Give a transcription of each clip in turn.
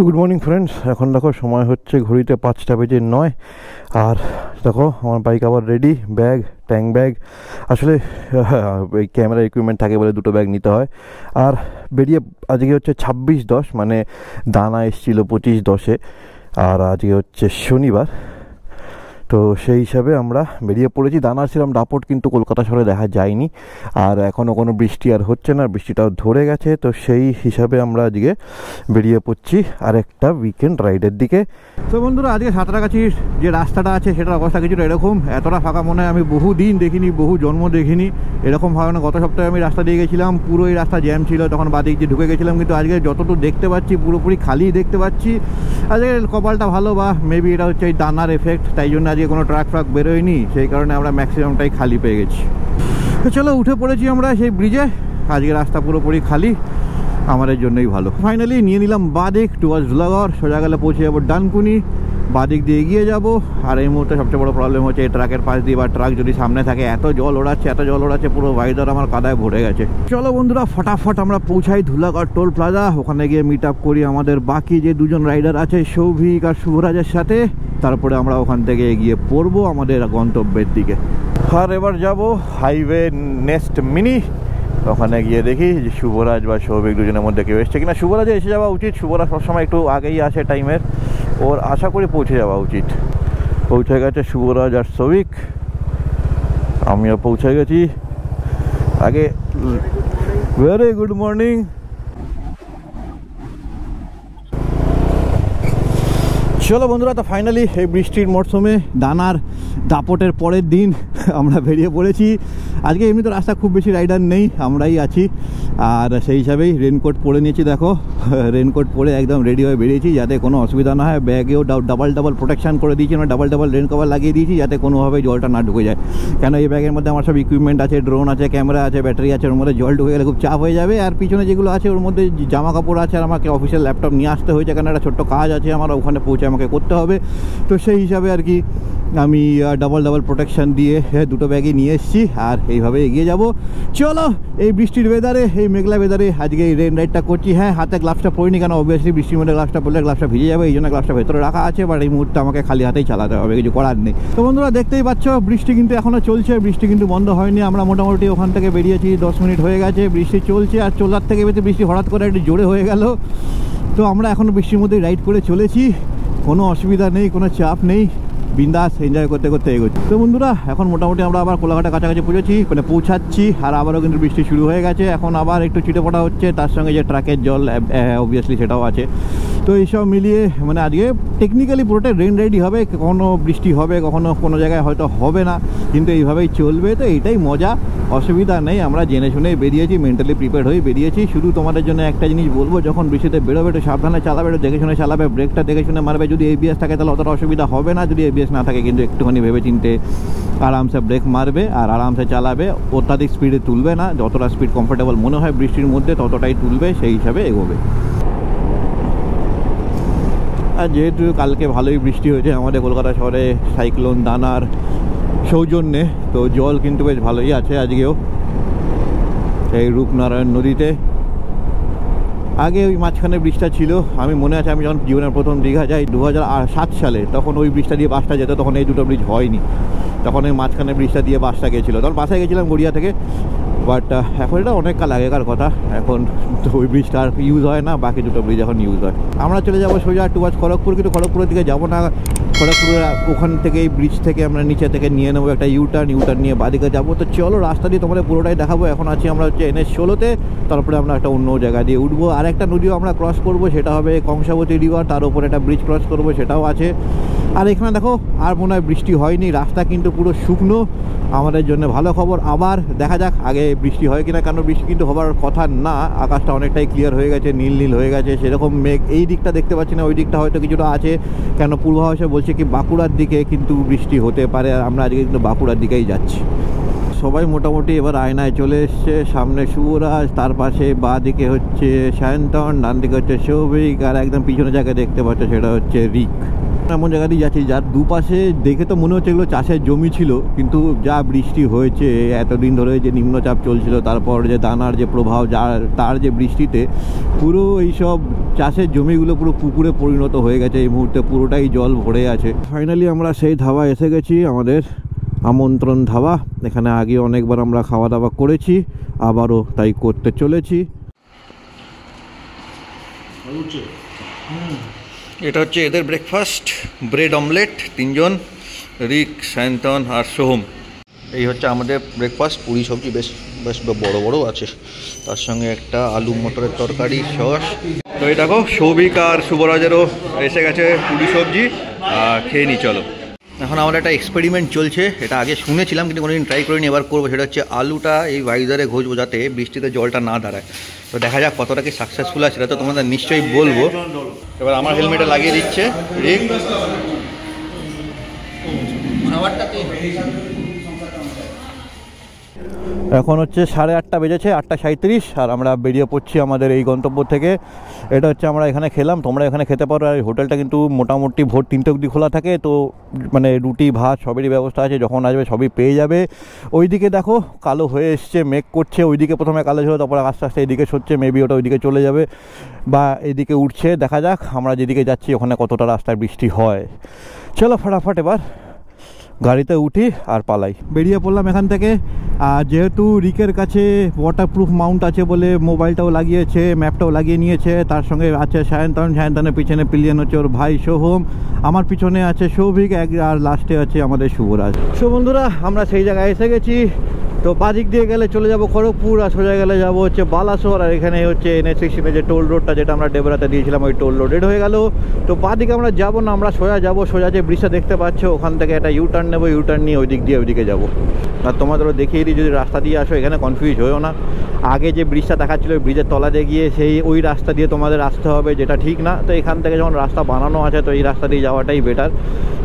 তো good morning friends, এখন দেখো সময় হচ্ছে ঘড়িতে 5:09। আর দেখো আমার বাইক আবার রেডি, ব্যাগ, ট্যাঙ্ক ব্যাগ, আসলে এই ক্যামেরা ইকুইপমেন্ট থাকে বলে দুটো ব্যাগ নিতে হয়। আর বেরিয়ে আজকে হচ্ছে 26/10, মানে দানা এসেছিল 25/10-এ, আর আজকে হচ্ছে শনিবার। তো সেই হিসাবে আমরা বেরিয়ে পড়েছি। দানা ছিলাম ডাপট, কিন্তু কলকাতা শহরে দেখা যায়নি, আর এখনও কোনো বৃষ্টি আর হচ্ছে না, বৃষ্টিটাও ধরে গেছে। তো সেই হিসাবে আমরা আজকে বেরিয়ে পড়ছি আরেকটা উইকেন্ড রাইডের দিকে। তো বন্ধুরা, আজকে সাঁতরাগাছির যে রাস্তাটা আছে সেটার অবস্থা কিছুটা এরকম। এতটা ফাঁকা মনে হয় আমি বহু দিন দেখিনি, বহু জন্ম দেখিনি এরকম ফাঁকা। গত সপ্তাহে আমি রাস্তা দিয়ে গেছিলাম, পুরো এই রাস্তা জ্যাম ছিল, তখন বাদিক দিয়ে ঢুকে গেছিলাম। কিন্তু আজকে যতটুকু দেখতে পাচ্ছি পুরোপুরি খালি দেখতে পাচ্ছি। আজকে কপালটা ভালো, বা মেবি এটা হচ্ছে এই দানার এফেক্ট, তাই জন্য আজকে কোনো ট্রাক ফ্রাক বেরোয়নি, সেই কারণে আমরা ম্যাক্সিমামটাই খালি পেয়ে গেছি। তো চলো, উঠে পড়েছি আমরা সেই ব্রিজে। আজকে রাস্তা পুরোপুরি খালি, আমাদের জন্যই ভালো। ফাইনালি নিয়ে নিলাম বাদিক টুয়ার্ডস ধুলাগড়। সোজা গেলে পৌঁছে যাবো ডানকুনি, বাদিক দিয়ে এগিয়ে যাব। আর এই মুহূর্তে সবচেয়ে বড় প্রবলেম হচ্ছে এই ট্রাকের পাশ দিয়ে, বা ট্রাক যদি সামনে থাকে এত জল ওড়াচ্ছে, পুরো ভাইদার আমার কাদায় ভরে গেছে। চলো বন্ধুরা, ফটাফট আমরা পৌঁছাই ধুলাগড় টোল প্লাজা। ওখানে গিয়ে মিট আপ করি আমাদের বাকি যে দুজন রাইডার আছে, সৌভিক আর শুভরাজের সাথে। তারপরে আমরা ওখান থেকে এগিয়ে পড়বো আমাদের গন্তব্যের দিকে। আর এবার যাব হাইওয়ে নেক্সট মিনি। ওখানে গিয়ে দেখি যে শুভরাজ বা সৌভিক দুজনের মধ্যে কেউ এসছে কিনা। শুভরাজে এসে যাওয়া উচিত, শুভরাজ সবসময় একটু আগেই আসে টাইমের, ওর আশা করি পৌঁছে যাওয়া উচিত। পৌঁছে গেছে শুভরাজ আর সৌভিক, আমিও পৌঁছে গেছি আগে। Very good morning. চলো বন্ধুরা, তো ফাইনালি এই বৃষ্টির মরশুমে দানার দাপটের পরের দিন আমরা বেরিয়ে পড়েছি। আজকে এমনি তো রাস্তা খুব বেশি রাইডার নেই, আমরাই আছি। আর সেই হিসাবেই রেনকোট পরে নিয়েছি, দেখো রেনকোট পরে একদম রেডি হয়ে বেরিয়েছি, যাতে কোনো অসুবিধা না হয়। ব্যাগেও ডাবল প্রোটেকশান করে দিয়েছি, আমরা ডাবল রেন কভার লাগিয়ে দিয়েছি, যাতে কোনোভাবে জলটা না ঢুকে যায়। কেন এই ব্যাগের মধ্যে আমার সব ইকুইপমেন্ট আছে, ড্রোন আছে, ক্যামেরা আছে, ব্যাটারি আছে, ওর মধ্যে জল ঢুকে গেলে খুব চাপ হয়ে যাবে। আর পিছনে যেগুলো আছে ওর মধ্যে জামা কাপড় আছে, আর আমাকে অফিসিয়াল ল্যাপটপ নিয়ে আসতে হয়েছে, কারণ একটা ছোট্ট কাজ আছে আমার, ওখানে পৌঁছে আমাকে করতে হবে। তো সেই হিসাবে আর কি আমি ডাবল প্রোটেকশান দিয়ে দুটো ব্যাগই নিয়ে এসেছি, আর এইভাবে এগিয়ে যাব। চলো, এই বৃষ্টির ওয়েদারে, এই মেঘলা ওয়েদারে আজকে এই রেন রাইডটা করছি। হ্যাঁ, হাতে গ্লাভসটা পরিনি, কেন অবভিয়াসলি বৃষ্টির মধ্যে গ্লাভসটা পরলে গ্লাভসটা ভিজে যাবে, এই জন্য গ্লাভসটা ভেতরে রাখা আছে। বাট এই মুহূর্তে আমাকে খালি হাতেই চালাতে হবে, কিছু করার নেই। তো বন্ধুরা, দেখতেই পাচ্ছ বৃষ্টি কিন্তু এখনও চলছে, বৃষ্টি কিন্তু বন্ধ হয়নি। আমরা মোটামুটি ওখান থেকে বেরিয়েছি 10 মিনিট হয়ে গেছে, বৃষ্টি চলছে। আর চলার থেকে বৃষ্টি হঠাৎ করে একটু জোরে হয়ে গেল। তো আমরা এখনও বৃষ্টির মধ্যে রাইড করে চলেছি, কোনো অসুবিধা নেই, কোনো চাপ নেই, বিন্দাস এনজয় করতে করতে এগোচ্ছি। তো বন্ধুরা, এখন মোটামুটি আমরা আবার কোলাঘাটের কাছাকাছি পৌঁছাচ্ছি। আর আবারও কিন্তু বৃষ্টি শুরু হয়ে গেছে, এখন আবার একটু ছিটে পড়া হচ্ছে, তার সঙ্গে যে ট্রাকের জল অবভিয়াসলি সেটাও আছে। তো এইসব মিলিয়ে মানে আজকে টেকনিক্যালি পুরোটা রেন রাইডই হবে। কখনো বৃষ্টি হবে, কখনো কোনো জায়গায় হয়তো হবে না, কিন্তু এইভাবেই চলবে। তো এইটাই মজা, অসুবিধা নেই। আমরা জেনে শুনেই বেরিয়েছি, মেন্টালি প্রিপেয়ার হয়ে বেরিয়েছি। শুধু তোমাদের জন্য একটা জিনিস বলবো, যখন বৃষ্টিতে বেরোবে একটু সাবধানে চালাবে, একটু দেখে শুনে চালাবে, ব্রেকটা দেখে শুনে মারবে। যদি এবিএস থাকে তাহলে অতটা অসুবিধা হবে না, যদি এবিএস না থাকে কিন্তু একটুখানি ভেবে চিনতে আরামসে ব্রেক মারবে আর আরামসে চালাবে। অত্যাধিক স্পিডে তুলবে না, যতটা স্পিড কমফোর্টেবল মনে হয় বৃষ্টির মধ্যে ততটাই তুলবে, সেই হিসাবে এগোবে। আর যেহেতু কালকে ভালোই বৃষ্টি হয়েছে আমাদের কলকাতা শহরে সাইক্লোন দানার সৌজন্যে, তো জল কিন্তু বেশ ভালোই আছে আজকেও এই রূপনারায়ণ নদীতে। আগে ওই মাঝখানে ব্রিজটা ছিল, আমি মনে আছে আমি যখন জীবনের প্রথম দীঘা যাই 2007 সালে, তখন ওই ব্রিজটা দিয়ে বাসটা যেত, তখন এই দুটো ব্রিজ হয়নি, তখন ওই মাঝখানে ব্রিজটা দিয়ে বাসটা গেছিলো, তখন বাসে গেছিলাম গড়িয়া থেকে। বাট এখন এটা অনেক কাল আগেকার কথা, এখন তো ওই ব্রিজটা আর ইউজ হয় না, বাকি দুটো ব্রিজ এখন ইউজ হয়। আমরা চলে যাবো সোজা টুয়ার্ডস খড়গপুর, কিন্তু খড়গপুরের দিকে যাবো না। খড়গপুরের ওখান থেকে এই ব্রিজ থেকে আমরা নিচে থেকে নিয়ে নেবো একটা ইউটার্ন নিয়ে বাদিকে যাবো। তো চলো, রাস্তা দিয়ে তোমাদের পুরোটাই দেখাবো। এখন আছি আমরা হচ্ছে NH-16-তে, তারপরে আমরা একটা অন্য জায়গা দিয়ে উঠবো। আর একটা নদীও আমরা ক্রস করবো, সেটা হবে কংসাবতী রিভার, তার উপরে একটা ব্রিজ ক্রস করবো, সেটাও আছে। আর এখানে দেখো আর মনে হয় বৃষ্টি হয়নি, রাস্তা কিন্তু পুরো শুকনো, আমাদের জন্য ভালো খবর। আবার দেখা যাক আগে বৃষ্টি হয় কিনা, কারণ বৃষ্টি কিন্তু হবার কথা না, আকাশটা অনেকটাই ক্লিয়ার হয়ে গেছে, নীল হয়ে গেছে। সেরকম মেঘ এই দিকটা দেখতে পাচ্ছি না, ওই দিকটা হয়তো কিছুটা আছে, কেন পূর্বাভাসে বলছে কি বাঁকুড়ার দিকে কিন্তু বৃষ্টি হতে পারে। আর আমরা আজকে কিন্তু বাঁকুড়ার দিকেই যাচ্ছি। সবাই মোটামুটি এবার আয়নায় চলে এসছে। সামনে শুভরাজ, তার পাশে বাঁ দিকে হচ্ছে সায়ন্তন, ডান দিকে হচ্ছে সৌভিক, আর একদম পিছনে যাকে দেখতে পাচ্ছ সেটা হচ্ছে রিক। এমন জায়গা দিয়ে যাচ্ছি যার দুপাশে দেখে তো মনে হচ্ছে এগুলো চাষের জমি ছিল, কিন্তু যা বৃষ্টি হয়েছে এতদিন ধরে, যে নিম্নচাপ চলছিল, তারপর যে দানার যে প্রভাব, তার যে বৃষ্টিতে পুরো এইসব চাষের জমিগুলো পুরো পুকুরে পরিণত হয়ে গেছে। এই মুহূর্তে পুরোটাই জল ভরে আছে। ফাইনালি আমরা সেই ধাবা এসে গেছি, আমাদের আমন্ত্রণ ধাবা। এখানে আগে অনেকবার আমরা খাওয়া দাওয়া করেছি, আবারও তাই করতে চলেছি। এটা হচ্ছে এদের ব্রেকফাস্ট, ব্রেড অমলেট, 3 জন, রিক, সায়ন্তন আর সোহম। এই হচ্ছে আমাদের ব্রেকফাস্ট। পুরি সবজি বেশ বেশ বড় বড় আছে, তার সঙ্গে একটা আলু মটরের তরকারি, সস। তো এই দেখো সৌভিক আর শুভরাজেরও এসে গেছে পুরি সবজি, খেয়ে নি চলো। এখন আমার একটা এক্সপেরিমেন্ট চলছে, এটা আগে শুনেছিলাম কিন্তু কোনোদিন ট্রাই করিনি, এবার করবো। সেটা হচ্ছে আলুটা এই ভাইজারে ঘষবো যাতে বৃষ্টিতে জলটা না দাঁড়ায়। তো দেখা যাক কতটা কি সাকসেসফুল আছে, সেটা তো তোমাদের নিশ্চয়ই বলবো। এবার আমার হেলমেটে লাগিয়ে দিচ্ছে রিক। এখন হচ্ছে 8:30 বেজেছে, 8:37, আর আমরা বেরিয়ে পড়ছি আমাদের এই গন্তব্য থেকে। এটা হচ্ছে আমরা এখানে খেলাম, তোমরা এখানে খেতে পারো। আর হোটেলটা কিন্তু মোটামুটি ভোর 3টে অবধি খোলা থাকে, তো মানে রুটি ভাত সবেরই ব্যবস্থা আছে, যখন আসবে সবই পেয়ে যাবে। ওইদিকে দেখো কালো হয়ে এসছে, মেঘ করছে। ওইদিকে প্রথমে কালো ছিল, তারপরে আস্তে আস্তে এদিকে সরছে, মেবি ওটা ওইদিকে চলে যাবে বা এদিকে উঠছে। দেখা যাক আমরা যেদিকে যাচ্ছি ওখানে কতটা রাস্তায় বৃষ্টি হয়। চলো ফটাফট এবার গাড়িতে উঠি আর পালাই। বেরিয়ে পড়লাম এখান থেকে। আর যেহেতু রিকের কাছে ওয়াটারপ্রুফ মাউন্ট আছে বলে মোবাইলটাও লাগিয়েছে, ম্যাপটাও লাগিয়ে নিয়েছে। তার সঙ্গে আছে সায়ন্তনের পিছনে পিলিয়ন হচ্ছে ওর ভাই সোহম, আমার পিছনে আছে সৌভিক, আর লাস্টে আছে আমাদের শুভরাজ। সো বন্ধুরা, আমরা সেই জায়গায় এসে গেছি। তো বাদিক দিয়ে গেলে চলে যাব খড়গপুর, আর সোজা গেলে যাব হচ্ছে বালাসোর। আর এখানে হচ্ছে NH16 যে টোল রোডটা, যেটা আমরা ডেবরাতে দিয়েছিলাম, ওই টোল রোড হয়ে গেল। তো বাদিকে আমরা যাব না, আমরা সোজা যাব। সোজা যে ব্রিজটা দেখতে পাচ্ছ ওখান থেকে একটা ইউটার্ন নেবো, ইউটার্ন নিয়ে ওই দিক দিয়ে ওইদিকে যাবো। আর তোমাদেরও দেখিয়ে দিই, যদি রাস্তা দিয়ে আসো এখানে কনফিউজ হয়েও না। আগে যে ব্রিজটা দেখাচ্ছিলো ওই ব্রিজের তলাতে গিয়ে ওই রাস্তা দিয়ে তোমাদের আসতে হবে, যেটা ঠিক না। তো এখান থেকে যখন রাস্তা বানানো আছে তো এই রাস্তা দিয়ে যাওয়াটাই বেটার।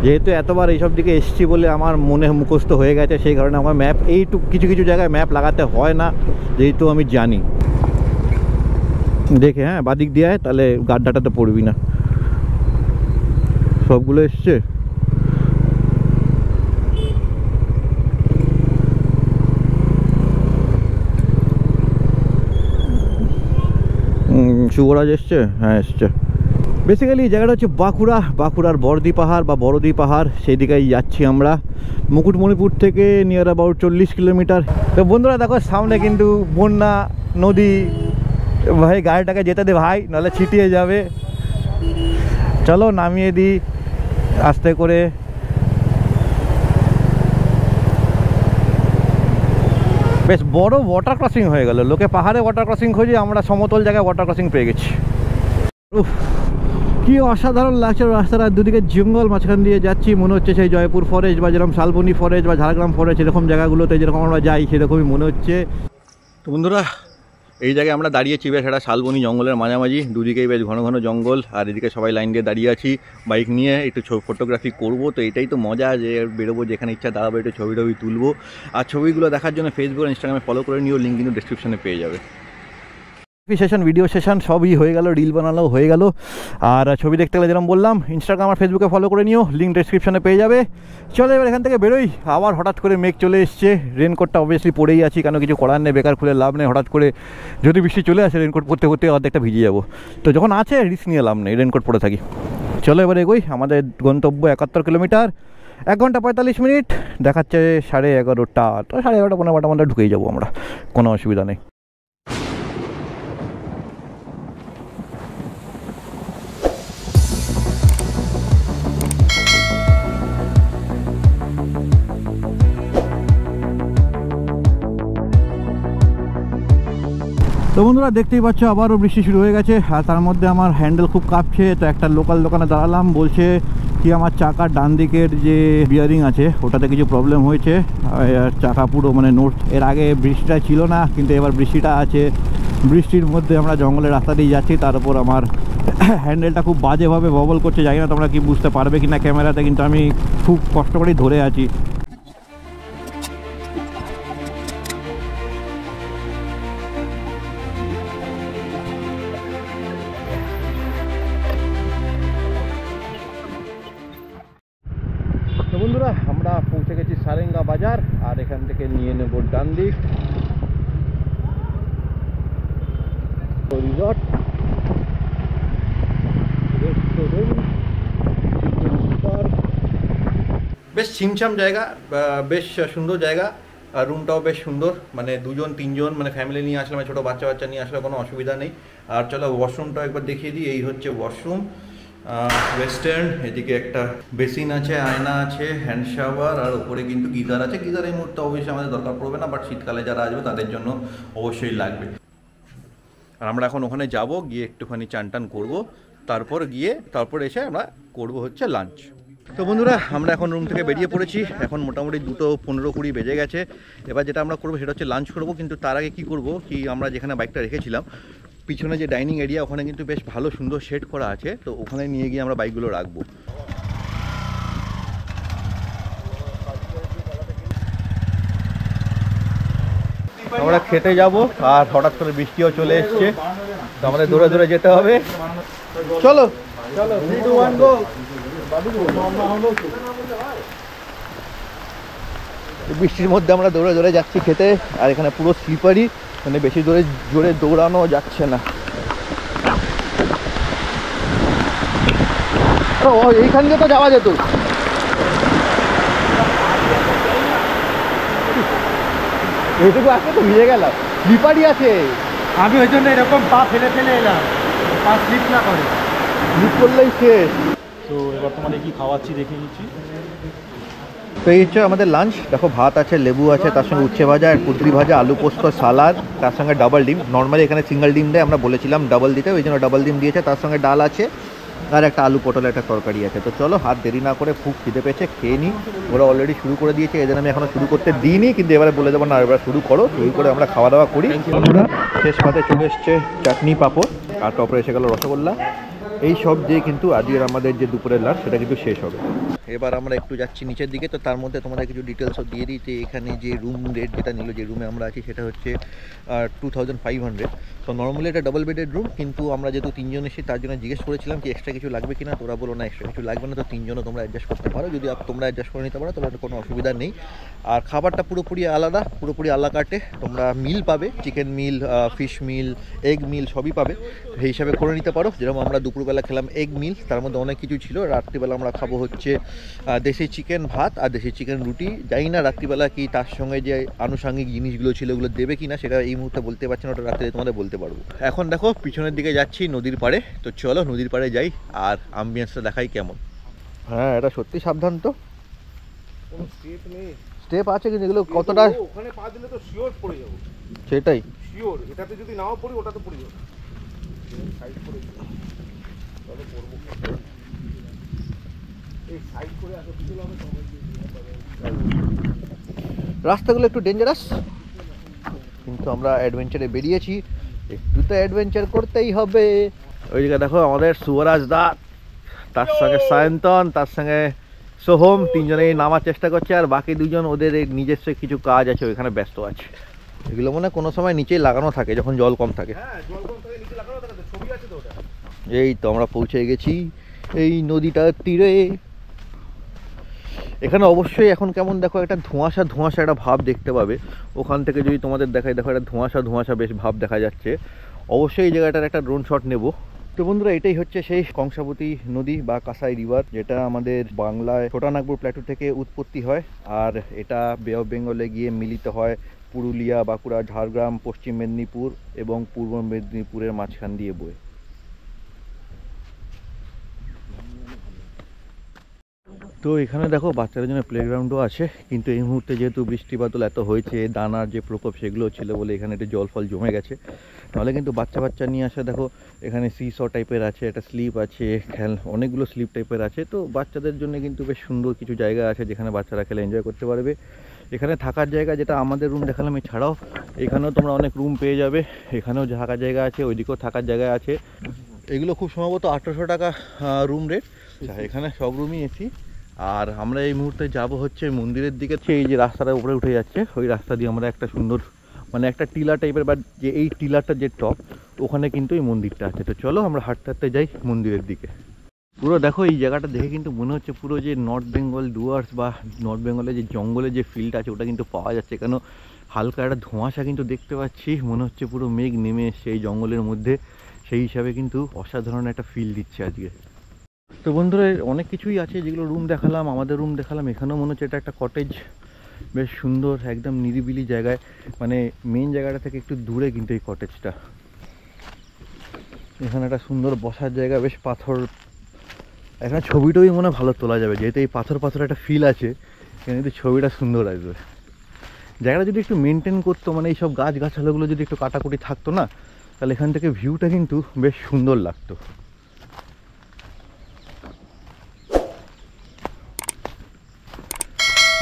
যেহেতু এতবার এইসব দিকে এসেছি বলে আমার মনে মুখস্থ হয়ে গেছে, সেই কারণে আমার ম্যাপ কিছু কিছু জায়গায় ম্যাপ লাগাতে হয় না, যেহেতু আমি জানি। দেখে হ্যাঁ বাদিক দিয়ে আয়, তাহলে গাড্ডাটাতে পড়বি না। সবগুলো এসছে। শুভরাজ এসছে? হ্যাঁ এসছে। বেসিক্যালি এই জায়গাটা হচ্ছে বাঁকুড়ার বড়দি পাহাড় বা বড়দি পাহাড়, সেই দিকেই যাচ্ছি আমরা। মুকুটমণিপুর থেকে নিয়ার অ্যাবাউট 40 কিলোমিটার। তো বন্ধুরা দেখো সামনে কিন্তু বন্যা, নদী। ভাই গাড়িটাকে যেতে দে ভাই, নাহলে ছিটিয়ে যাবে। চলো নামিয়ে দিই আস্তে করে। বেশ বড় ওয়াটার ক্রসিং হয়ে গেল। লোকে পাহাড়ে ওয়াটার ক্রসিং খোঁজে, আমরা সমতল জায়গায় ওয়াটার ক্রসিং পেয়ে গেছি। উফ, কি অসাধারণ লাগছে রাস্তাটা, দুদিকে জঙ্গল, মাঝখান দিয়ে যাচ্ছি। মনে হচ্ছে সেই জয়পুর ফরেস্ট বা যেরকম শালবনী ফরেস্ট বা ঝাড়গ্রাম ফরেস্ট, এরকম জায়গাগুলোতে যেরকম আমরা যাই সেরকমই মনে হচ্ছে। তো বন্ধুরা, এই জায়গায় আমরা দাঁড়িয়েছি বেশ একটা শালবনী জঙ্গলের মাঝামাঝি, দুদিকেই বেশ ঘন ঘন জঙ্গল। আর এদিকে সবাই লাইন দিয়ে দাঁড়িয়ে আছি বাইক নিয়ে, একটু ফটোগ্রাফি করবো। তো এটাই তো মজা, যে বেরোবো, যেখানে ইচ্ছা দাঁড়াবো, একটু ছবি টবি তুলবো। আর ছবিগুলো দেখার জন্য ফেসবুক আর ইনস্টাগ্রামে ফলো করে নিও, লিঙ্ক কিন্তু ডিসক্রিপশনে পেয়ে যাবে। সেশন, ভিডিও সেশন সবই হয়ে গেল, রিল বানালেও হয়ে গেল। আর ছবি দেখতে গেলে যেরকম বললাম, ইনস্টাগ্রাম আর ফেসবুকে ফলো করে নিও, লিঙ্ক ডিসক্রিপশনে পেয়ে যাবে। চলো এবার এখান থেকে বেরোই। আবার হঠাৎ করে মেঘ চলে এসছে। রেনকোটটা অবভিয়াসলি পরেই আছি, কেন কিছু করার নেই, বেকার খুলে লাভ নেই। হঠাৎ করে যদি বৃষ্টি চলে আসে, রেনকোট পরতে পরতে অর্ধেকটা ভিজে যাবো। তো যখন আছে রিস্ক নিয়ে লাভ নেই, রেনকোট পরে থাকি। চলো এবার এগোই। আমাদের গন্তব্য 71 কিলোমিটার, 1 ঘন্টা 45 মিনিট দেখাচ্ছে। 11:30, তো 11:30 15টার মধ্যে ঢুকেই যাবো আমরা, কোনো অসুবিধা নেই। তো বন্ধুরা দেখতেই পাচ্ছ আবারও বৃষ্টি শুরু হয়ে গেছে। আর তার মধ্যে আমার হ্যান্ডেল খুব কাঁপছে। তো একটা লোকাল দোকানে দাঁড়ালাম, বলছে কি আমার চাকার ডান দিকের যে বিয়ারিং আছে ওটাতে কিছু প্রবলেম হয়েছে। আর চাকা পুরো মানে নোট, এর আগে বৃষ্টিটা ছিল না কিন্তু এবার বৃষ্টিটা আছে। বৃষ্টির মধ্যে আমরা জঙ্গলের রাস্তা দিয়ে যাচ্ছি, তার উপর আমার হ্যান্ডেলটা খুব বাজেভাবে ববল করছে। জানি না তোমরা কি বুঝতে পারবে কিনা ক্যামেরাতে, কিন্তু আমি খুব কষ্ট করেই ধরে আছি। থেকে নিয়ে নেব ডান দিক রিসর্ট রেস্টুরেন্ট বেশ ছিমছাম জায়গা, বেশ সুন্দর জায়গা। আর রুমটাও বেশ সুন্দর, মানে 2-3 মানে ফ্যামিলি নিয়ে আসলে, মানে ছোটো বাচ্চা বাচ্চা নিয়ে আসলে কোনো অসুবিধা নেই। আর চলো ওয়াশরুমটাও একবার দেখিয়ে দিই। এই হচ্ছে ওয়াশরুম, ওয়েস্টার্ন। এদিকে একটা বেসিন আছে, আয়না আছে, হ্যান্ড শাওয়ার, আর ওপরে কিন্তু গিজার আছে। গিজার এই মুহূর্তে অবশ্যই আমাদের দরকার পড়বে না, বাট শীতকালে যারা আসবে তাদের জন্য অবশ্যই লাগবে। আর আমরা এখন ওখানে যাব, গিয়ে একটুখানি চান টান করবো, তারপর এসে আমরা করব হচ্ছে লাঞ্চ। তো বন্ধুরা, আমরা এখন রুম থেকে বেরিয়ে পড়েছি। এখন মোটামুটি 2:15-20 বেজে গেছে। এবার যেটা আমরা করবো সেটা হচ্ছে লাঞ্চ করবো। কিন্তু তার আগে কী করবো, কি আমরা যেখানে বাইকটা রেখেছিলাম পিছনে যে ডাইনিং এরিয়া, ওখানে কিন্তু বেশ ভালো সুন্দর শেড করা আছে। তো ওখানে নিয়ে গিয়ে আমরা বাইকগুলো রাখবো। আমরা খেতে যাব, আর হঠাৎ করে বৃষ্টিও চলে এসছে, তো আমাদের দৌড়ে দৌড়ে যেতে হবে। চলো চলো, 3, 2, 1 গো। বৃষ্টির মধ্যে আমরা দৌড়ে দৌড়ে যাচ্ছি খেতে, আর এখানে পুরো স্লিপারি, মানে বেশি জোরে দৌড়ানো যাচ্ছে না। এইখান দিয়ে তো যাওয়া যেত। এইটুকু আসলে তো ভিজে গেলাম, স্লিপারই আছে। আমি ওই জন্য এরকম পা ফেলে এলাম, পা স্লিপ না করে, স্লিপ করলেই শেষ। তো বর্তমানে কি খাওয়াচ্ছি দেখে নিচ্ছি। তো এই হচ্ছে আমাদের লাঞ্চ। দেখো, ভাত আছে, লেবু আছে, তার সঙ্গে উচ্ছে ভাজা আর কুদরি ভাজা, আলু পোস্ত, সালাদ, তার সঙ্গে ডাবল ডিম। নর্মালি এখানে সিঙ্গেল ডিম দেয়, আমরা বলেছিলাম ডাবল দিতে, ওই জন্য ডাবল ডিম দিয়েছে। তার সঙ্গে ডাল আছে, আর একটা আলু পটলের একটা তরকারি আছে। তো চলো, হাত দেরি না করে, খুব খিদে পেয়েছে, খেয়ে নিই। ওরা অলরেডি শুরু করে দিয়েছে, এদের আমি এখনও শুরু করতে দিইনি, কিন্তু এবারে বলে দেবো না, এবার শুরু করো। শুরু করে আমরা খাওয়া দাওয়া করি। শেষ পাতে চলে এসছে চাটনি, পাঁপড়, আর তারপরে এসে গেল রসগোল্লা। এই সব দিয়ে কিন্তু আজকের আমাদের যে দুপুরের লাঞ্চ সেটা কিন্তু শেষ হবে। এবার আমরা একটু যাচ্ছি নিচের দিকে। তো তার মধ্যে তোমাদের কিছু ডিটেলসও দিয়ে দিই। যে এখানে যে রুম রেট যেটা নিল, যে রুমে আমরা আছি, সেটা হচ্ছে 2500। তো নর্মালি এটা ডাবল বেডের রুম, কিন্তু আমরা যেহেতু 3 জন এসে, তার জন্য জিজ্ঞেস করেছিলাম কি এক্সট্রা কিছু লাগবে কিনা। তোরা বলো না এক্সট্রা কিছু লাগবে না, তো 3 জনও তোমরা অ্যাডজাস্ট করতে পারো। যদি তোমরা অ্যাডজাস্ট করে নিতে পারো তাহলে কোনো অসুবিধা নেই। আর খাবারটা পুরোপুরি আলাদা, পুরোপুরি আলা কাটে। তোমরা মিল পাবে, চিকেন মিল, ফিশ মিল, এগ মিল সবই পাবে। সেই হিসাবে করে নিতে পারো। যেরকম আমরা দুপুরবেলা খেলাম এগ মিল, তার মধ্যে অনেক কিছু ছিল। রাত্রিবেলা আমরা খাবো হচ্ছে দেশি চিকেন ভাত আর দেশি চিকেন রুটি। জানি না রাত্রিবেলা কি তার সঙ্গে যে আনুষঙ্গিক জিনিসগুলো ছিল ওগুলো দেবে কিনা, সেটা এই মুহূর্তে বলতে পারছি না, ওটা রাত্রে তোমাদের বলতে পারবো। এখন দেখো পিছনের দিকে যাচ্ছি, নদীর পাড়ে। তো চলো নদীর পাড়ে যাই আর আম্বিয়েন্সটা দেখাই কেমন। হ্যাঁ, এটা সত্যি সাবধান। তো স্টেপ আছে, কিন্তু এগুলো কতটা, ওখানে পা দিলে তো শিওর পড়ে যাবো। সেটাই শিওর, এটাতে যদি নাও পড়ি ওটাতে পড়ে যাবো। সাইড করে তবে পড়বো, এই সাইড করে আগে পিছলে হবে। রাস্তাগুলো একটু ডেঞ্জারাস, কিন্তু আমরা অ্যাডভেঞ্চারে বেরিয়েছি, একটু তো অ্যাডভেঞ্চার করতেই হবে। ওই জায়গায় দেখো আমাদের সুবরাজ দা, তার সঙ্গে সায়ন্তন, তার সঙ্গে সোহম, 3 জনেই নামার চেষ্টা করছে। আর বাকি 2 জন ওদের নিজস্ব কিছু কাজ আছে, ওইখানে ব্যস্ত আছে। এগুলো মনে কোনো সময় নিচেই লাগানো থাকে যখন জল কম থাকে। এই তো আমরা পৌঁছে গেছি এই নদীটার তীরে। এখানে অবশ্যই এখন কেমন দেখো, একটা ধোঁয়াশা একটা ভাব দেখতে পাবে। ওখান থেকে যদি তোমাদের দেখাই, দেখো একটা ধোঁয়াশা বেশ ভাব দেখা যাচ্ছে। অবশ্যই এই জায়গাটার একটা ড্রোন শট নেব। তো বন্ধুরা, এটাই হচ্ছে সেই কংসাবতী নদী বা কাঁসাই রিভার, যেটা আমাদের বাংলায় ছোটানাগপুর প্ল্যাটু থেকে উৎপত্তি হয়। আর এটা বে অফ বেঙ্গলে গিয়ে মিলিত হয় পুরুলিয়া, বাঁকুড়া, ঝাড়গ্রাম, পশ্চিম মেদিনীপুর এবং পূর্ব মেদিনীপুরের মাঝখান দিয়ে বয়ে। তো এখানে দেখো বাচ্চাদের জন্য প্লেগ্রাউন্ডও আছে, কিন্তু এই মুহূর্তে যেহেতু বৃষ্টি বাদল এত হয়েছে, দানার যে প্রকোপ সেগুলো ছিল বলে এখানে একটু জল ফল জমে গেছে। নাহলে কিন্তু বাচ্চা নিয়ে আসে। দেখো এখানে সিস টাইপের আছে, একটা স্লিপ আছে, অনেকগুলো স্লিপ টাইপের আছে। তো বাচ্চাদের জন্য কিন্তু বেশ সুন্দর কিছু জায়গা আছে যেখানে বাচ্চারা খেলে এনজয় করতে পারবে। এখানে থাকার জায়গা, যেটা আমাদের রুম দেখালাম, এছাড়াও এখানেও তোমরা অনেক রুম পেয়ে যাবে। এখানেও থাকার জায়গা আছে, ওইদিকেও থাকার জায়গা আছে। এগুলো খুব সম্ভবত 1800 টাকা রুম রেট। এখানে সব রুমই এসি। আর আমরা এই মুহূর্তে যাব হচ্ছে মন্দিরের দিকে। এই যে রাস্তাটা উপরে উঠে যাচ্ছে, ওই রাস্তা দিয়ে আমরা একটা সুন্দর, মানে একটা টিলা টাইপের, বা যে এই টিলাটা যে টপ, ওখানে কিন্তু এই মন্দিরটা আছে। তো চলো আমরা হাঁটতে হাঁটতে যাই মন্দিরের দিকে। পুরো দেখো এই জায়গাটা দেখে কিন্তু মনে হচ্ছে পুরো যে নর্থ বেঙ্গল ডুয়ার্স বা নর্থ বেঙ্গলে যে জঙ্গলে যে ফিলটা আছে ওটা কিন্তু পাওয়া যাচ্ছে। কেন হালকা একটা ধোঁয়াশা কিন্তু দেখতে পাচ্ছি, মনে হচ্ছে পুরো মেঘ নেমে এসছে এই জঙ্গলের মধ্যে। সেই হিসাবে কিন্তু অসাধারণ একটা ফিল দিচ্ছে আজকে। তো বন্ধুরা অনেক কিছুই আছে যেগুলো রুম দেখালাম, আমাদের রুম দেখালাম। এখানেও মনে হচ্ছে এটা একটা কটেজ, বেশ সুন্দর একদম নিরিবিলি জায়গায়, মানে মেন জায়গাটা থেকে একটু দূরে কিন্তু এই কটেজটা। এখানে একটা সুন্দর বসার জায়গা, বেশ পাথর, এখানে ছবিটাই মনে ভালো তোলা যাবে যেহেতু এই পাথর পাথর একটা ফিল আছে, এখানে কিন্তু ছবিটা সুন্দর আসবে। জায়গাটা যদি একটু মেনটেন করতো, মানে এইসব গাছগাছালাগুলো যদি একটু কাটাকুটি থাকতো না, তাহলে এখান থেকে ভিউটা কিন্তু বেশ সুন্দর লাগতো।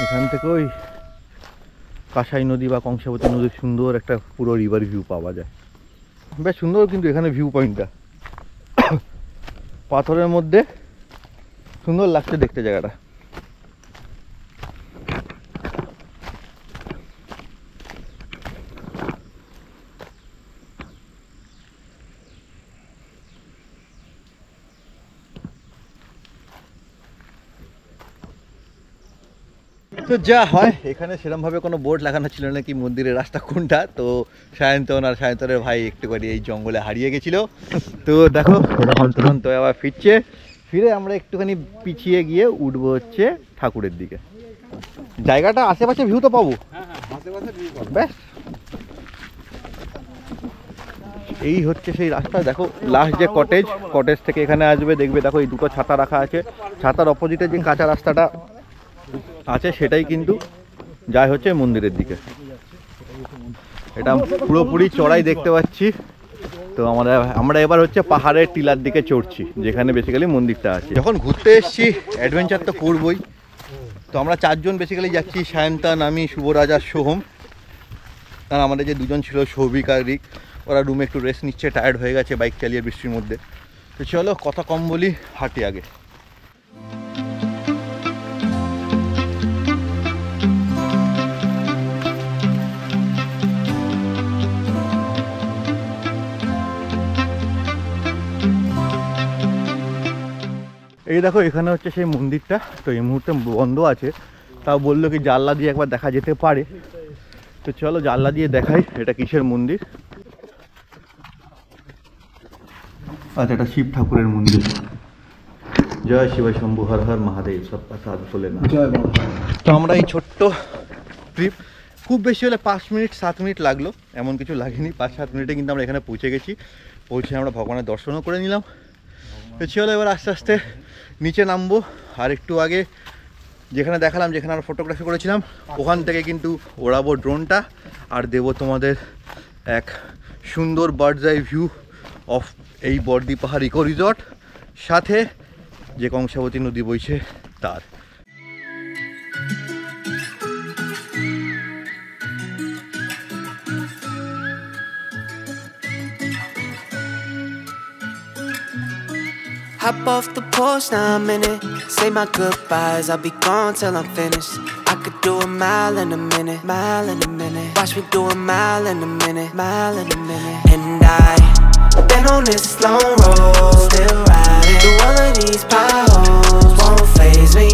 এখান থেকে ওই কাঁসাই নদী বা কংসাবতী নদীর সুন্দর একটা পুরো রিভার ভিউ পাওয়া যায়, বেশ সুন্দর কিন্তু এখানে ভিউ পয়েন্টটা পাথরের মধ্যে সুন্দর লাগছে দেখতে জায়গাটা। তো যা হয়, এখানে সেরকমভাবে কোনো বোর্ড লাগানো ছিল না কি মন্দিরের রাস্তা কোনটা। তো সায়ন্তন আর সায়ন্তনের ভাই একটুখানি এই জঙ্গলে হারিয়ে গেছিল। তো দেখো তখন তুরন্ত আবার ফিরে আমরা একটুখানি পিছিয়ে গিয়ে উঠবো হচ্ছে ঠাকুরের দিকে। জায়গাটা আশেপাশে ভিউ তো পাবো, ব্যাস এই হচ্ছে সেই রাস্তা। দেখো লাস্ট যে কটেজ থেকে এখানে আসবে, দেখবে দেখো এই দুটো ছাতা রাখা আছে, ছাতার অপোজিটে যে কাঁচা রাস্তাটা আছে সেটাই কিন্তু যায় হচ্ছে মন্দিরের দিকে। এটা পুরোপুরি চড়াই দেখতে পাচ্ছি। তো আমরা এবার হচ্ছে পাহাড়ের টিলার দিকে চড়ছি, যেখানে বেসিক্যালি মন্দিরটা আছে। যখন ঘুরতে এসছি অ্যাডভেঞ্চার তো করবই। তো আমরা চারজন বেসিক্যালি যাচ্ছি, সায়ন্তন, আমি, শুভরাজ আর সোহম। আর আমাদের যে দুজন ছিল সৌভিক আর রিক, ওরা রুমে একটু রেস্ট নিচ্ছে, টায়ার্ড হয়ে গেছে বাইক চালিয়ে বৃষ্টির মধ্যে। তো চলো কথা কম বলি, হাঁটি আগে। এই দেখো এখানে হচ্ছে সেই মন্দিরটা। তো এই মুহূর্তে বন্ধ আছে, তাও বললো কি জানলা দিয়ে একবার দেখা যেতে পারে। তো চলো জানলা দিয়ে দেখাই এটা কিসের মন্দির। আচ্ছা, এটা শিব ঠাকুরের মন্দির। জয় শিবাই শম্ভু হর হর মহাদেব, সব কথা বলে না। তো আমরা এই ছোট্ট ট্রিপ, খুব বেশি হলে 5 মিনিট 7 মিনিট লাগলো, এমন কিছু লাগেনি। 5-7 মিনিটে কিন্তু আমরা এখানে পৌঁছে গেছি। পৌঁছে আমরা ভগবানের দর্শনও করে নিলাম। তো চলো এবার আস্তে আস্তে নিচে নামবো। আর একটু আগে যেখানে দেখালাম, যেখানে আমরা ফটোগ্রাফি করেছিলাম, ওখান থেকে কিন্তু ওড়াবো ড্রোনটা আর দেবো তোমাদের এক সুন্দর বার্ডস আই ভিউ অফ এই বর্দি পাহাড় ইকো রিসর্ট, সাথে যে কংসাবতী নদী বইছে তার। Hop off the porch, now I'm in it. Say my goodbyes, I'll be gone till I'm finished. I could do a mile in a minute, mile in a minute. Watch me do a mile in a minute, mile in a minute. And I've been on this long road, still riding through all of these potholes, won't faze me.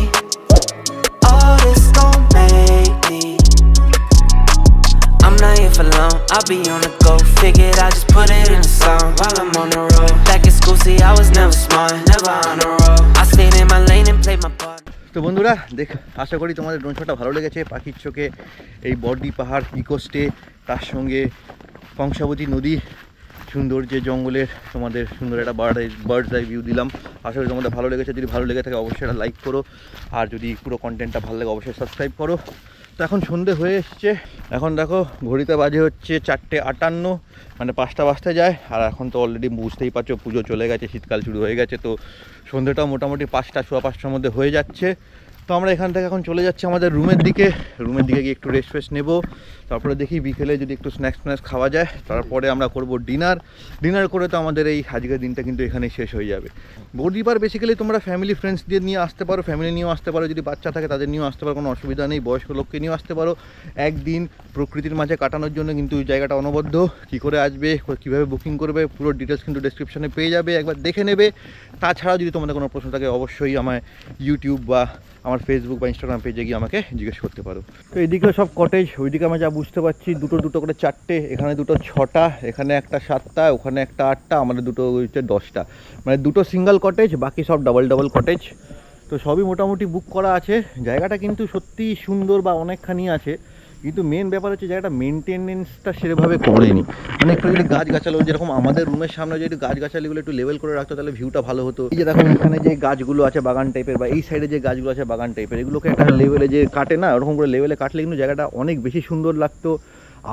All this gon' make me. I'm not here for long, I'll be on the go. Figured I'll just put it in a song while I'm on the road. Back in school, see I was never smart, never on the road. I stayed in my lane and played my part. তো বন্ধুরা আশা করি তোমাদের drone শটটা ভালো লেগেছে। পাখির চোখে এই বর্দি পাহাড় ইকো স্টে, তার সঙ্গে কংসাবতী নদী, সুন্দর যে জঙ্গলের তোমাদের সুন্দর একটা বার্ডস আই ভিউ দিলাম। আশা করি তোমাদের ভালো লেগেছে। যদি ভালো লেগে থাকে অবশ্যই একটা লাইক করো, আর যদি পুরো কন্টেন্টটা ভালো লাগে অবশ্যই সাবস্ক্রাইব করো। তো এখন সন্ধে হয়ে এসছে, এখন দেখো ঘড়িতে বাজে হচ্ছে 4:58, মানে 5টা বাজতে যায়। আর এখন তো অলরেডি বুঝতেই পারছো পুজো চলে গেছে, শীতকাল শুরু হয়ে গেছে। তো সন্ধেটাও মোটামুটি 5টা, সোয়া 5টার মধ্যে হয়ে যাচ্ছে। তো আমরা এখান থেকে এখন চলে যাচ্ছি আমাদের রুমের দিকে গিয়ে একটু রেস্ট ফেস্ট নেবো, তারপরে দেখি বিকেলে যদি একটু স্ন্যাক্স খাওয়া যায়, তারপরে আমরা করব ডিনার করে তো আমাদের এই আজকের দিনটা কিন্তু এখানেই শেষ হয়ে যাবে। বৌদি পার বেসিক্যালি তোমরা ফ্যামিলি ফ্রেন্ডস দিয়ে নিয়ে আসতে পারো, ফ্যামিলি নিয়েও আসতে পারো, যদি বাচ্চা থাকে তাদের নিয়েও আসতে পারো, কোনো অসুবিধা নেই, বয়স্ক লোককে নিয়েও আসতে পারো। একদিন প্রকৃতির মাঝে কাটানোর জন্য কিন্তু এই জায়গাটা অনবদ্য। কী করে আসবে, কীভাবে বুকিং করবে, পুরো ডিটেলস কিন্তু ডেসক্রিপশনে পেয়ে যাবে, একবার দেখে নেবে। তাছাড়াও যদি তোমাদের কোনো প্রশ্ন থাকে অবশ্যই আমায় ইউটিউব বা আমার ফেসবুক বা ইনস্টাগ্রাম পেজে গিয়ে আমাকে জিজ্ঞেস করতে পারো। তো এইদিকে সব কটেজ, ওইদিকে আমরা যা বুঝতে পারছি দুটো করে 4টে, এখানে দুটো 6টা, এখানে একটা 7টা, ওখানে একটা 8টা, আমাদের দুটো হচ্ছে 10টা, মানে দুটো সিঙ্গেল কটেজ, বাকি সব ডাবল কটেজ। তো সবই মোটামুটি বুক করা আছে। জায়গাটা কিন্তু সত্যি সুন্দর বা অনেকখানি আছে, কিন্তু মেন ব্যাপার হচ্ছে জায়গাটা মেনটেনেন্সটা সেভাবে করেনি। মানে একটু যদি গাছগাছালি, যেরকম আমাদের রুমের সামনে যদি গাছগাছালিগুলো একটু লেভেল করে রাখতো তাহলে ভিউটা ভালো হতো। এই যে দেখো এখানে যে গাছগুলো আছে বাগান টাইপের, বা এই সাইডে যে গাছগুলো আছে বাগান টাইপের, এগুলোকে একটা লেভেলে যে কাটে না, ওরকম করে লেভেলে কাটলে কিন্তু জায়গাটা অনেক বেশি সুন্দর লাগতো।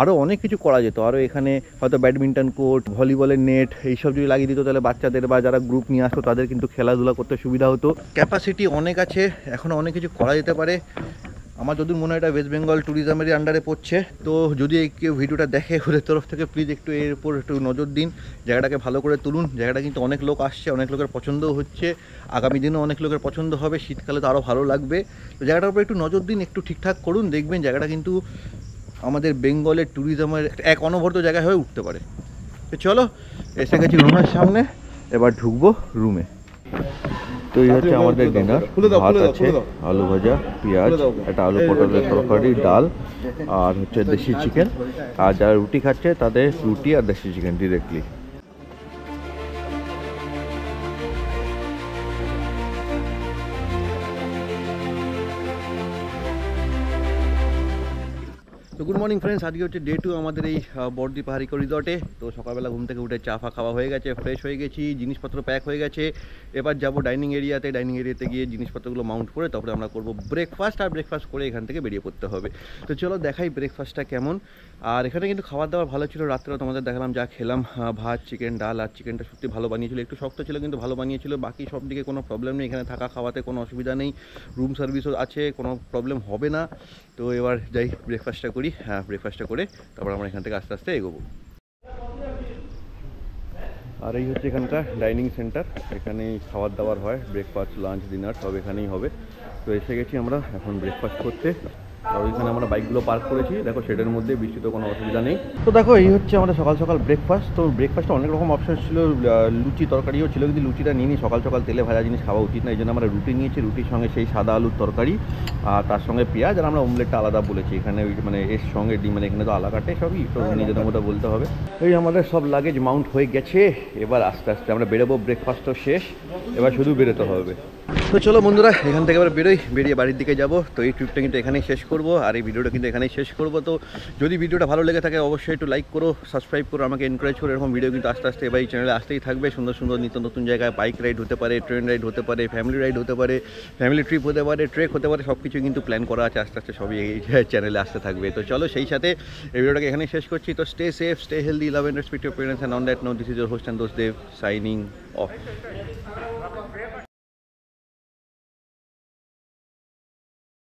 আরও অনেক কিছু করা যেত, আরও এখানে হয়তো ব্যাডমিন্টন কোর্ট, ভলিবলের নেট এইসব যদি লাগিয়ে দিত তাহলে বাচ্চাদের বা যারা গ্রুপ নিয়ে আসতো তাদের কিন্তু খেলাধুলা করতে সুবিধা হতো। ক্যাপাসিটি অনেক আছে, এখনও অনেক কিছু করা যেতে পারে। আমার যদি মনে হয় এটা ওয়েস্ট বেঙ্গল ট্যুরিজমেরই আন্ডারে পড়ছে। তো যদি কেউ ভিডিওটা দেখে ওদের তরফ থেকে প্লিজ একটু এর উপর একটু নজর দিন, জায়গাটাকে ভালো করে তুলুন। জায়গাটা কিন্তু অনেক লোক আসছে, অনেক লোকের পছন্দও হচ্ছে, আগামী দিনেও অনেক লোকের পছন্দ হবে, শীতকালে তো আরও ভালো লাগবে। তো জায়গাটার উপর একটু নজর দিন, একটু ঠিকঠাক করুন, দেখবেন জায়গাটা কিন্তু আমাদের বেঙ্গলের ট্যুরিজমের এক অনবদ্য জায়গা হয়ে উঠতে পারে। তো চলো, এসে গেছি রুমের সামনে, এবার ঢুকবো রুমে। তো এই হচ্ছে আমাদের ডিনার, ভাত আছে, আলু ভাজা, পেঁয়াজ, একটা আলু পটলের তরকারি, ডাল, আর হচ্ছে দেশি চিকেন। আর যারা রুটি খাচ্ছে তাদের রুটি আর দেশি চিকেন ডিরেক্টলি। তো গুড মর্নিং ফ্রেন্ডস, আজকে হচ্ছে ডে 2 আমাদের এই বর্দি পাহাড়ি করিডোরে। তো সকালবেলা ঘুম থেকে উঠে চা ফা খাওয়া হয়ে গেছে, ফ্রেশ হয়ে গেছি, জিনিসপত্র প্যাক হয়ে গেছে। এবার যাবো ডাইনিং এরিয়াতে গিয়ে জিনিসপত্রগুলো মাউন্ট করে তারপরে আমরা করবো ব্রেকফাস্ট, আর ব্রেকফাস্ট করে এখান থেকে বেরিয়ে পড়তে হবে। তো চলো দেখাই ব্রেকফাস্টটা কেমন। আর এখানে কিন্তু খাবার দাবার ভালো ছিল, রাত্রেও তোমাদের দেখালাম যা খেলাম, ভাত, চিকেন, ডাল। আর চিকেনটা সত্যি ভালো বানিয়েছিল, একটু শক্ত ছিল কিন্তু ভালো বানিয়েছিল। বাকি সব দিকে কোনো প্রবলেম নেই, এখানে থাকা খাওয়াতে কোনো অসুবিধা নেই, রুম সার্ভিসও আছে, কোনো প্রবলেম হবে না। তো এবার যাই ব্রেকফাস্টটা করি, ব্রেকফাস্টটা করে তারপর আমরা এখান থেকে আস্তে আস্তে এগোবো। আর এই হচ্ছে এখানকার ডাইনিং সেন্টার, এখানেই খাবার দাবার হয়, ব্রেকফাস্ট, লাঞ্চ, ডিনার সব এখানেই হবে। তো এসে গেছি আমরা এখন ব্রেকফাস্ট করতে। আর ওইখানে আমরা বাইকগুলো পার্ক করেছি, দেখো শেডের মধ্যে, বৃষ্টিতে কোনো অসুবিধা নেই। তো দেখো এই হচ্ছে আমাদের সকাল সকাল ব্রেকফাস্ট। তো ব্রেকফাস্টে অনেক রকম অপশন ছিল, লুচি তরকারিও ছিল, কিন্তু লুচিটা নিয়ে নিই, সকাল সকাল তেলে ভাজা জিনিস খাওয়া উচিত না, এই জন্য আমরা রুটি নিয়েছি। রুটির সঙ্গে সেই সাদা আলুর তরকারি, আর তার সঙ্গে পেঁয়াজ, আর আমরা অমলেটটা আলাদা বলেছি এখানে, ওই মানে এর সঙ্গে ডিম, মানে এখানে তো আলা কাটে সবই, তো নিজেদের মতো বলতে হবে। এই আমাদের সব লাগেজ মাউন্ট হয়ে গেছে, এবার আস্তে আস্তে আমরা বেরোবো, ব্রেকফাস্টও শেষ, এবার শুধু বেরোতে হবে। তো চলো বন্ধুরা, এখান থেকে এবার বেরিয়ে বাড়ির দিকে যাব। তো এই ট্রিপটা কিন্তু এখানেই শেষ করবো, আর এই ভিডিওটা কিন্তু এখানেই শেষ করবো। তো যদি ভিডিওটা ভালো লেগে থাকে অবশ্যই একটু লাইক করো, সাবস্ক্রাইব করো, আমাকে এনকারেজ করো। এরকম ভিডিও কিন্তু আস্তে আস্তে এবার এই চ্যানেলে আসতেই থাকবে, সুন্দর সুন্দর নিত্য নতুন জায়গায় বাইক রাইড হতে পারে, ট্রেন রাইড হতে পারে, ফ্যামিলি রাইড হতে পারে, ফ্যামিলি ট্রিপ হতে পারে, ট্রেক হতে পারে, সব কিছু কিন্তু প্ল্যান করা আছে, আস্তে আস্তে সবই এই চ্যানেলে আসতে থাকবে। তো চলো সেই সাথে এই ভিডিওটাকে এখানেই শেষ করছি। তো stay safe, stay healthy, love and respect your parents, and on that note this is your host and দোস্ত দেব সাইনিং অফ।